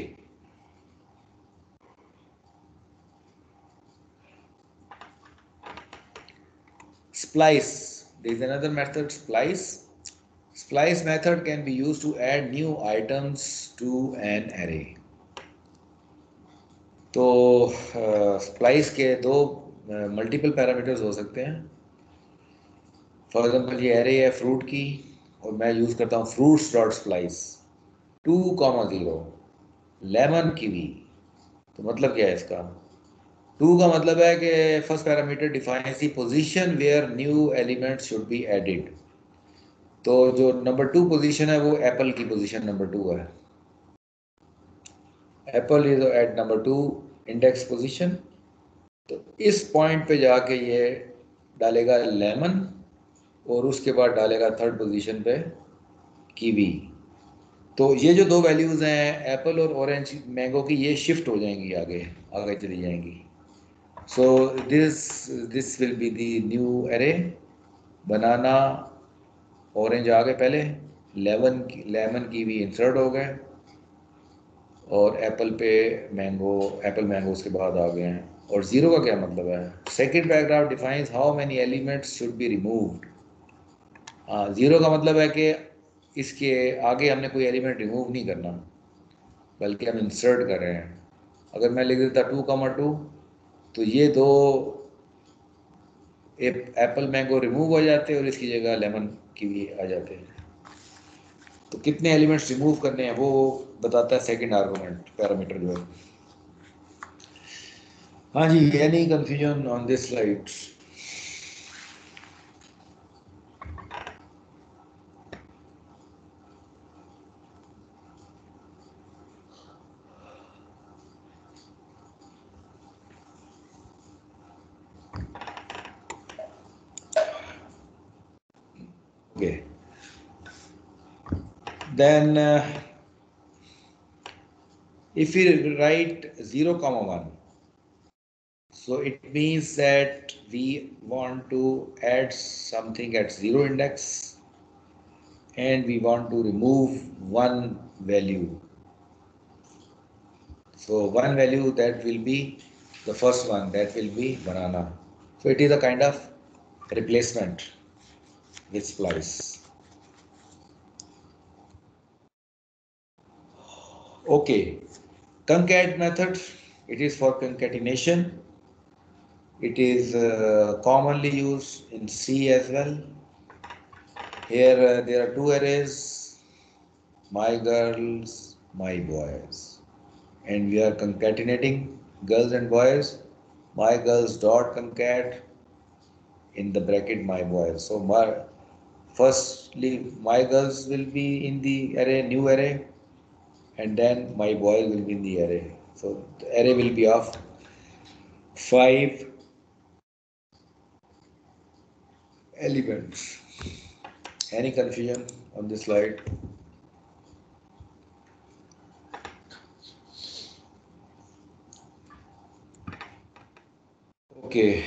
Splice. There is another method, splice. Splice method can be used to add new items to an array. तो स्प्लाइस के दो मल्टीपल पैरामीटर्स हो सकते हैं. फॉर एग्जांपल ये array है फ्रूट की और मैं यूज करता हूँ fruits dot splice 2,0 lemon kiwi. तो मतलब क्या है इसका? 2 का मतलब है कि first parameter defines the position where new element should be added. तो जो नंबर 2 पोजीशन है वो एप्पल की पोजीशन नंबर 2 है. Apple is at number 2 index position. तो इस पॉइंट पे जाके ये डालेगा लेमन और उसके बाद डालेगा थर्ड पोजीशन पे कीवी. तो ये जो दो वैल्यूज हैं एप्पल और ऑरेंज मैंगो की, ये शिफ्ट हो जाएंगी, आगे आगे चली जाएंगी. So this will be the new array. Banana orange आ गए पहले, लेमन कीवी इंसर्ट हो गए और एप्पल पे मैंगो, एप्पल मैंगो उसके बाद आ गए हैं. और 0 का क्या मतलब है? Second paragraph defines how many elements should be removed. 0 का मतलब है कि इसके आगे हमने कोई एलिमेंट रिमूव नहीं करना बल्कि हम इंसर्ट कर रहे हैं. अगर मैं लिख देता 2,2 तो ये दो एप्पल मैंगो रिमूव हो जाते और इसकी जगह लेमन कीवी आ जाते हैं. तो कितने एलिमेंट्स रिमूव करने हैं वो बताता है सेकंड आर्गुमेंट पैरामीटर जो है. हाँ जी, any confusion on this slide? Okay. Then if we write 0, 1, so it means that we want to add something at 0 index and we want to remove one value. So one value that will be the first one, that will be banana. So it is a kind of replacement with splice. Okay, concat method, it is for concatenation. It is commonly used in C as well. Here there are two arrays, my girls, my boys, and we are concatenating girls and boys. My girls dot concat in the bracket my boys. So firstly my girls will be in the array, new array, and then my boys will be in the array. So the array will be of 5 elements. Any confusion on this slide? Okay.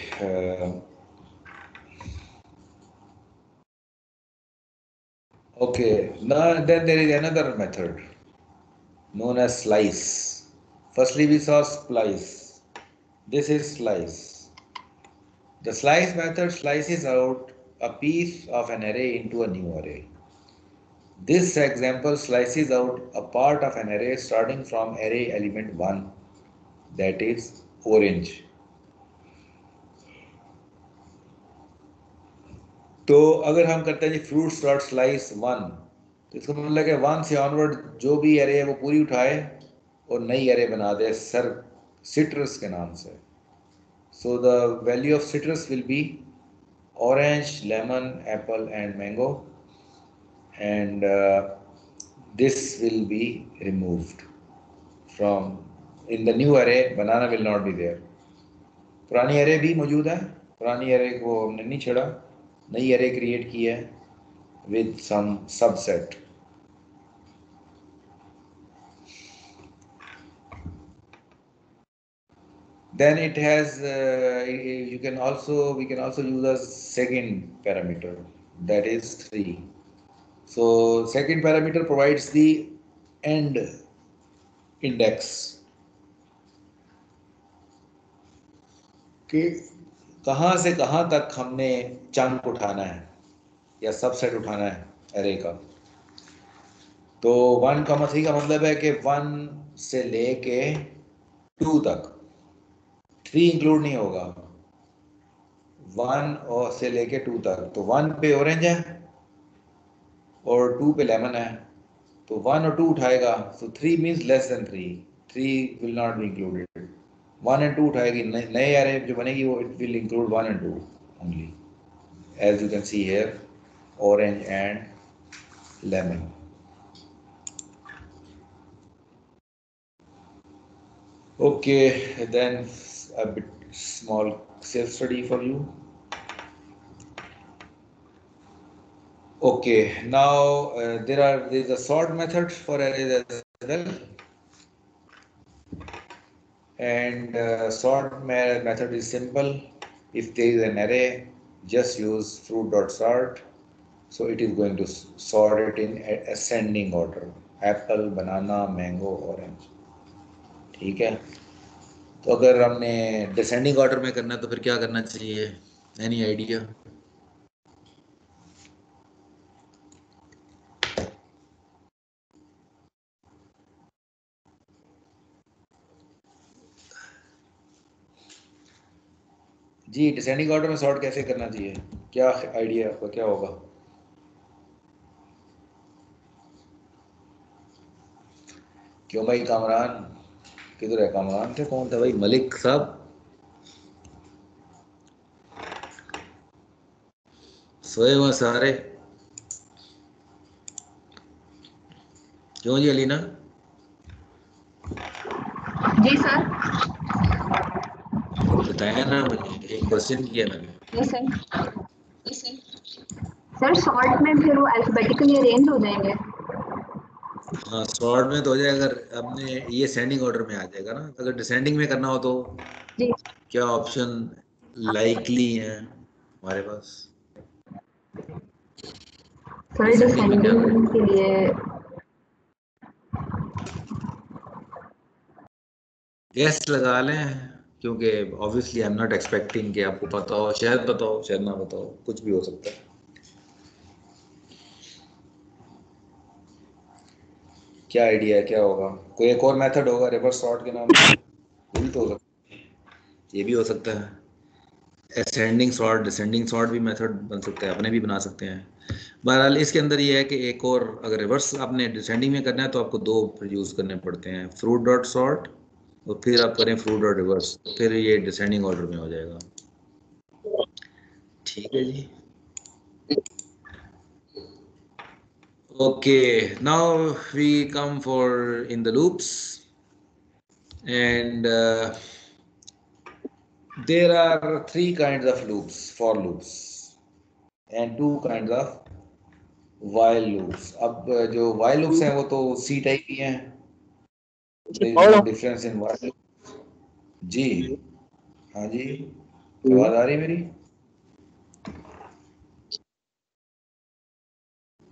Okay. Now then there is another method known as slice. Firstly, we saw splice. This is slice. The slice method slices out a piece of an array into a new array. This example slices out a part of an array starting from array element 1, that is orange. तो अगर हम करते हैं जी fruits dot slice 1, तो इसका मतलब है 1 से ऑनवर्ड जो भी एरे है वो पूरी उठाए और नई एरे बना दे सर सिट्रस के नाम से. So the value of citrus will be orange, lemon, Apple and mango, and this will be removed from in the new array. Banana will not be there. पुरानी array भी मौजूद है, पुरानी array को हमने नहीं छेड़ा, नई array create की है with some subset. Then it has we can also use a second parameter, that is 3. So second parameter provides the end index कि कहाँ से कहाँ तक हमने चंक उठाना है या सबसेट उठाना है एरे का. तो 1, 3 का मतलब है कि 1 से लेके 2 तक, 3 इंक्लूड नहीं होगा, 1 और से लेके 2 तक. तो 1 पे ऑरेंज है और 2 पे लेमन है, तो 1 और 2 उठाएगा. So 3 means less than 3 will not be included. 1 and 2 उठाएगी, नए एरे जो बनेगी वो it will include 1 and 2 only, as you can see here, orange and lemon. Okay, then a bit small self study for you. Okay, now there is a sort method for arrays as well, and sort method is simple. If there is an array, just use fruit.sort. So it is going to sort it in ascending order: apple, banana, mango, orange. ठीक है. तो अगर हमने descending order में करना है तो फिर क्या करना चाहिए? Any idea? जी, डिसेंडिंग ऑर्डर में सॉर्ट कैसे करना चाहिए? क्या आइडिया आपका, क्या होगा? क्यों भाई? कामरान किधर है? कामरान थे, कौन था भाई? मलिक साहब सोए हुए सारे. क्यों जी अलीना? जी सर. बताया ना, एक क्वेश्चन किया मैंने. Yes sir. सर सॉर्ट में फिर वो अल्फाबेटिकली अरेंज हो जाएंगे. हाँ, सॉर्ट में तो हो जाएगा, अगर हमने ये सेंडिंग ऑर्डर में आ जाएगा ना. अगर डिसेंडिंग में करना हो तो जी क्या ऑप्शन लाइकली है हमारे पास? सर डिसेंडिंग में क्या डिसेंडिंग के लिए गैस लगा लें, क्योंकि obviously I am not expecting कि आपको पता हो. शायद पता हो, शायद ना पता हो, कुछ भी हो सकता है. क्या आइडिया है, क्या होगा? कोई एक और मेथड होगा रिवर्स सॉर्ट के नाम से? ये भी तो हो सकता है, ये भी हो सकता है. असेंडिंग सॉर्ट, डिसेंडिंग सॉर्ट भी मेथड बन सकता है, अपने भी बना सकते हैं. बहरहाल इसके अंदर ये है कि एक और, अगर रिवर्स आपने डिसेंडिंग में करना है तो आपको 2 यूज़ करने पड़ते हैं, फ्रूट डॉट सॉर्ट और फिर आप करें फ्रूट डॉट रिवर्स, फिर ये डिसेंडिंग ऑर्डर में हो जाएगा. ठीक है जी. Okay, now we come for in the loops, and there are 3 kinds of loops: for loops, and 2 kinds of while loops. अब जो while loops हैं वो तो C टाइप ही हैं. There is no difference in while loops. जी, हाँ जी. आवाज आ रही मेरी?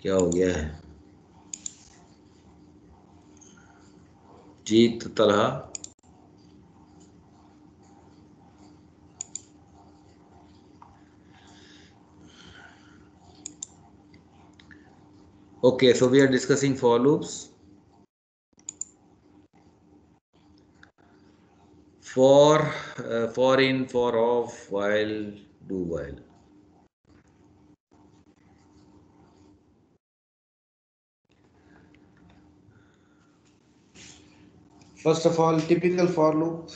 क्या हो गया है? जीत Talha Okay, so we are discussing for loops. For in, for off, while, do while. First of all, typical for loop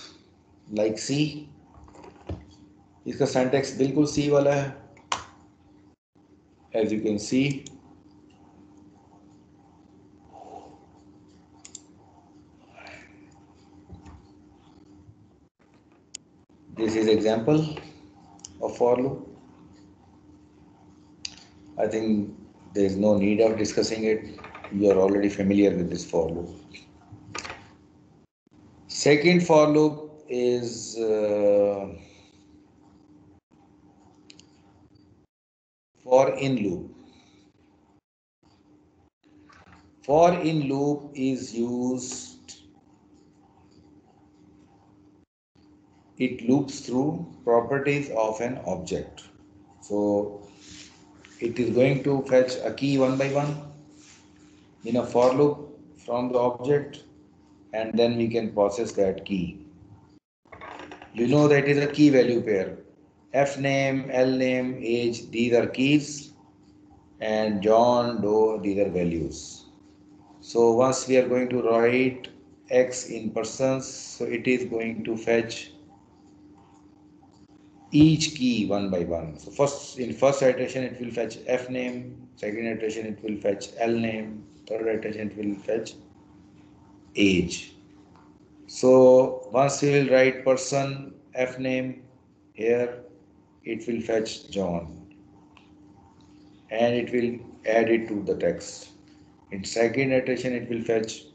like C. इसका syntax बिल्कुल C वाला है. As you can see, this is example of for loop. I think there is no need of discussing it. You are already familiar with this for loop. Second for loop is for in loop. For in loop is used, it loops through properties of an object. So it is going to fetch a key one by one in a for loop from the object, and then we can process that key. You know that is a key value pair. F name, L name, age, these are keys, and John, Doe, these are values. So once we are going to write X in persons, so it is going to fetch each key one by one. So in first iteration it will fetch F name, second iteration it will fetch L name, third iteration it will fetch age. So once we will write person F name here, it will fetch John and it will add it to the text. In second iteration it will fetch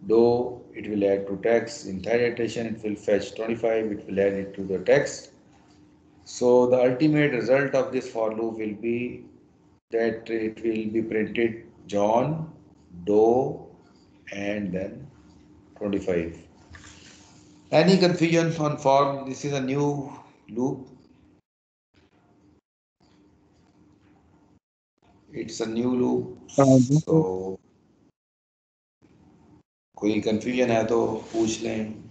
Doe, it will add to text. In third iteration it will fetch 25, it will add it to the text. So the ultimate result of this for loop will be that it will be printed John, Doe, and then 25. Any confusion on for? This is a new loop. It's a new loop. So कोई confusion है तो पूछ लें.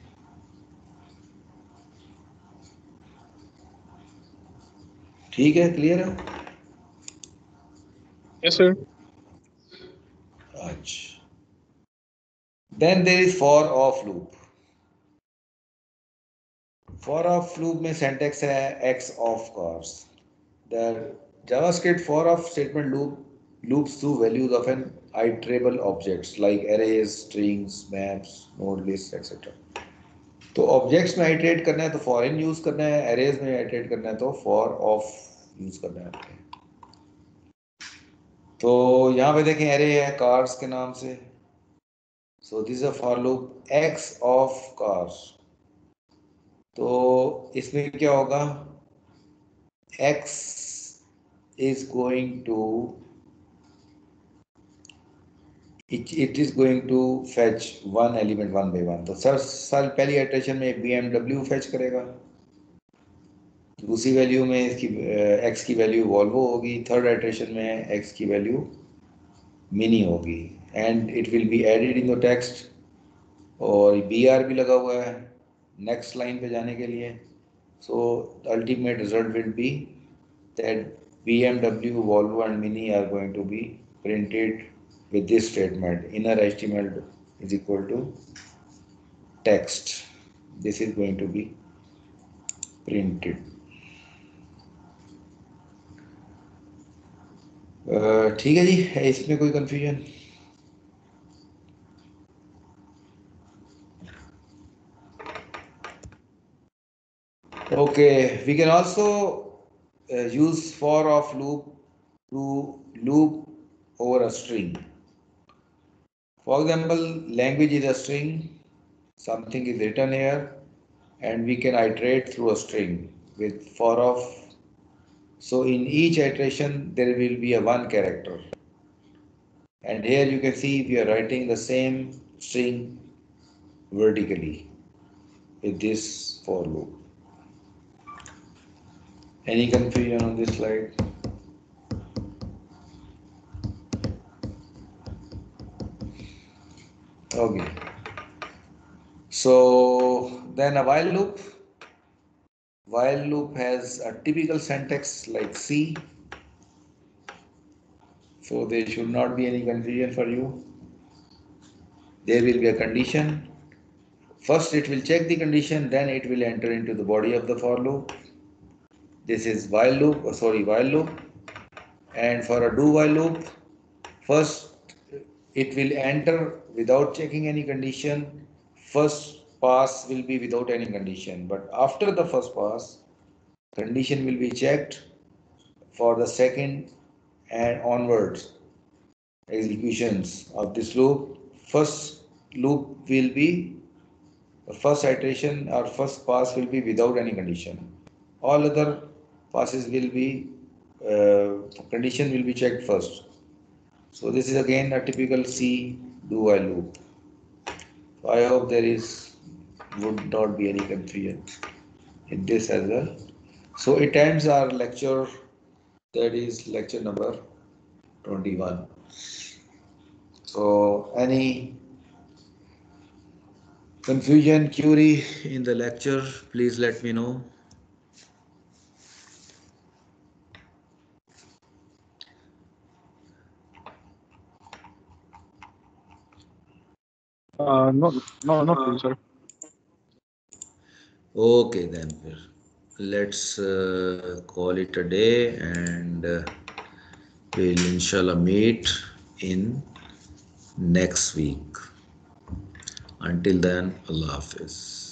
ठीक है, clear है? Yes, sir. अच्छा. Then there is for off loop. For off loop में syntax है X off cars. The JavaScript for off statement loops through values of an iterable objects like arrays, strings, maps, node lists, etc. तो objects में iterate करना है तो for in use करना है, arrays में आइटरेट करना है तो फॉर ऑफ यूज करना है. तो यहाँ पे देखें एरे है कार्स के नाम से. So this is a for loop x of cars. तो इसमें क्या होगा, x is going to it is going to fetch one element one by one. तो सर पहली इटरेशन में BMW फेच करेगा, दूसरी वैल्यू में इसकी x की वैल्यू वॉल्वो होगी, थर्ड इटरेशन में x की वैल्यू मिनी होगी, and it will be added in the text. और BR भी लगा हुआ है नेक्स्ट लाइन पे जाने के लिए. सो ultimate result will be that BMW, Volvo and Mini are going to be printed with this statement, inner HTML is equal to text. This is going to be printed. ठीक है जी, है इसमें कोई confusion? Okay, we can also use for of loop to loop over a string. For example, language is a string, something is written here, and we can iterate through a string. with for of. So in each iteration there will be a one character. And here you can see we are writing the same string vertically with this for loop. Any confusion on this slide? Okay. So then a while loop. While loop has a typical syntax like C. So there should not be any confusion for you. There will be a condition. First it will check the condition, then it will enter into the body of the for loop. This is while loop, while loop. And for a do while loop, first it will enter without checking any condition. First pass will be without any condition, but after the first pass, condition will be checked for the second and onwards executions of this loop. First loop will be, first iteration or first pass will be without any condition. All other passes will be, condition will be checked first. So this is again a typical C do while loop. So I hope there would not be any confusion in this as well. So it ends our lecture, that is lecture number 21. So any confusion, query in the lecture, please let me know. No, not really, sir. Okay, then let's call it a day, and we'll inshallah meet in next week. Until then, Allah Hafiz.